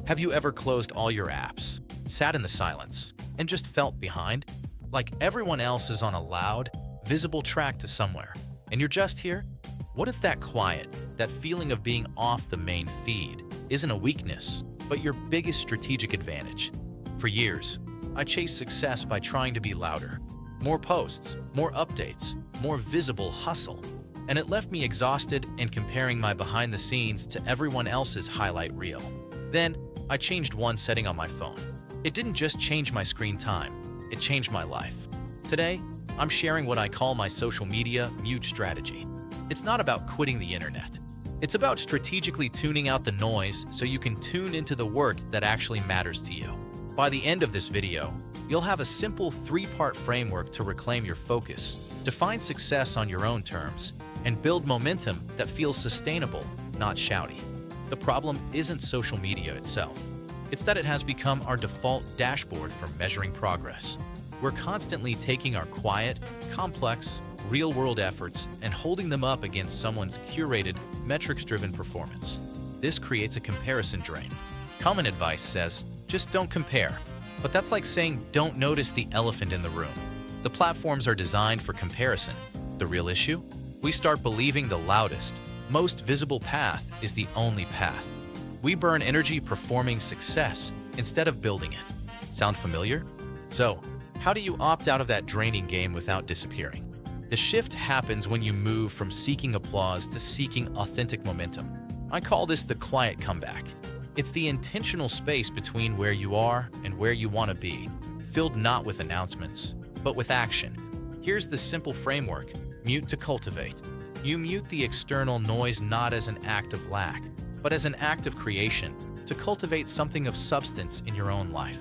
Have you ever closed all your apps, sat in the silence, and just felt behind? Like everyone else is on a loud, visible track to somewhere, and you're just here? What if that quiet, that feeling of being off the main feed, isn't a weakness, but your biggest strategic advantage? For years, I chased success by trying to be louder. More posts, more updates, more visible hustle. And it left me exhausted and comparing my behind the scenes to everyone else's highlight reel. Then, I changed one setting on my phone. It didn't just change my screen time, it changed my life. Today, I'm sharing what I call my social media mute strategy. It's not about quitting the internet. It's about strategically tuning out the noise so you can tune into the work that actually matters to you. By the end of this video, you'll have a simple 3-part framework to reclaim your focus, define success on your own terms, and build momentum that feels sustainable, not shouty. The problem isn't social media itself. It's that it has become our default dashboard for measuring progress. We're constantly taking our quiet, complex, real-world efforts and holding them up against someone's curated, metrics-driven performance. This creates a comparison drain. Common advice says, just don't compare. But that's like saying don't notice the elephant in the room. The platforms are designed for comparison. The real issue? We start believing the loudest, most visible path is the only path. We burn energy performing success instead of building it. Sound familiar? So, how do you opt out of that draining game without disappearing? The shift happens when you move from seeking applause to seeking authentic momentum. I call this the quiet comeback. It's the intentional space between where you are and where you want to be, filled not with announcements, but with action. Here's the simple framework: mute to cultivate. You mute the external noise not as an act of lack, but as an act of creation to cultivate something of substance in your own life.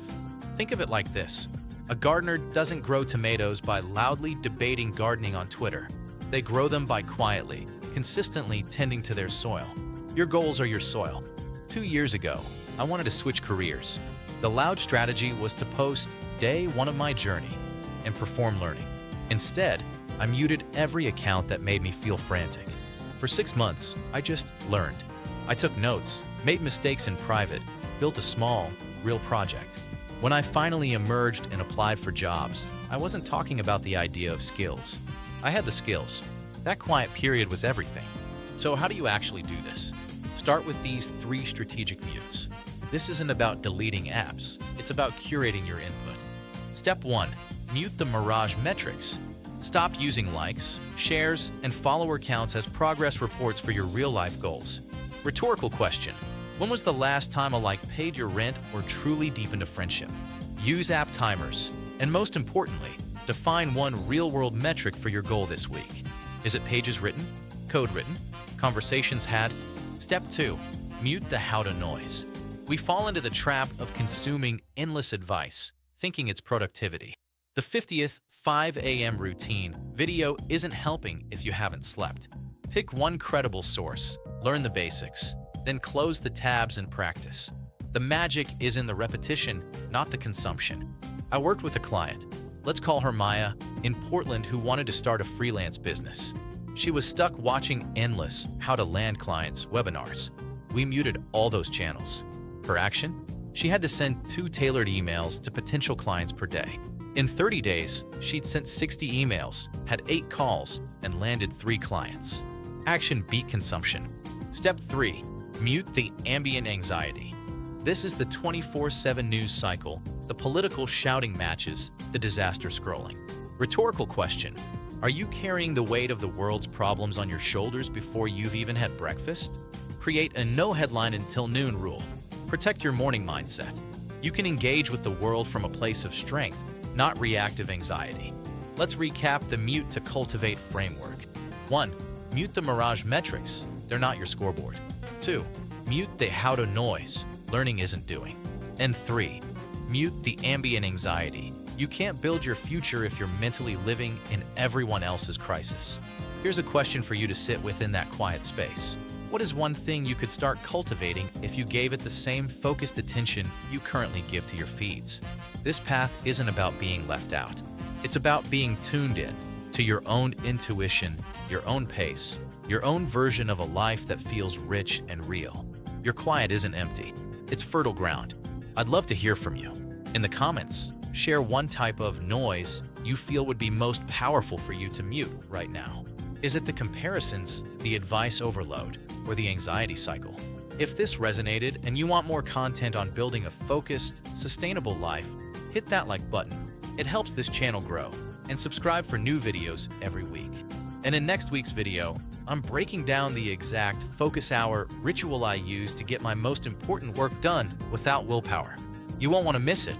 Think of it like this. A gardener doesn't grow tomatoes by loudly debating gardening on Twitter. They grow them by quietly, consistently tending to their soil. Your goals are your soil. 2 years ago, I wanted to switch careers. The loud strategy was to post day 1 of my journey and perform learning. Instead, I muted every account that made me feel frantic. For 6 months, I just learned. I took notes, made mistakes in private, built a small, real project. When I finally emerged and applied for jobs, I wasn't talking about the idea of skills. I had the skills. That quiet period was everything. So how do you actually do this? Start with these 3 strategic mutes. This isn't about deleting apps. It's about curating your input. Step 1. Mute the Mirage metrics. Stop using likes, shares, and follower counts as progress reports for your real-life goals. Rhetorical question. When was the last time a like paid your rent or truly deepened a friendship? Use app timers. And most importantly, define one real-world metric for your goal this week. Is it pages written? Code written? Conversations had? Step 2. Mute the how-to noise. We fall into the trap of consuming endless advice, thinking it's productivity. The 50th 5 a.m. routine video isn't helping if you haven't slept. Pick one credible source, learn the basics, then close the tabs and practice. The magic is in the repetition, not the consumption. I worked with a client, let's call her Maya, in Portland who wanted to start a freelance business. She was stuck watching endless how to land clients webinars. We muted all those channels. Her action? She had to send 2 tailored emails to potential clients per day. In 30 days, she'd sent 60 emails, had 8 calls, and landed 3 clients. Action beat consumption. Step 3. Mute the ambient anxiety. This is the 24/7 news cycle, the political shouting matches, the disaster scrolling. Rhetorical question. Are you carrying the weight of the world's problems on your shoulders before you've even had breakfast? Create a no headline until noon rule. Protect your morning mindset. You can engage with the world from a place of strength, not reactive anxiety. Let's recap the mute to cultivate framework. 1. Mute the Mirage metrics. They're not your scoreboard. 2. Mute the how to noise. Learning isn't doing. And 3. Mute the ambient anxiety. You can't build your future if you're mentally living in everyone else's crisis. Here's a question for you to sit within that quiet space. What is one thing you could start cultivating if you gave it the same focused attention you currently give to your feeds? This path isn't about being left out. It's about being tuned in to your own intuition, your own pace, your own version of a life that feels rich and real. Your quiet isn't empty. It's fertile ground. I'd love to hear from you. In the comments, share one type of noise you feel would be most powerful for you to mute right now. Is it the comparisons, the advice overload, or the anxiety cycle? If this resonated and you want more content on building a focused, sustainable life, hit that like button. It helps this channel grow. And subscribe for new videos every week. And in next week's video, I'm breaking down the exact focus hour ritual I use to get my most important work done without willpower. You won't want to miss it.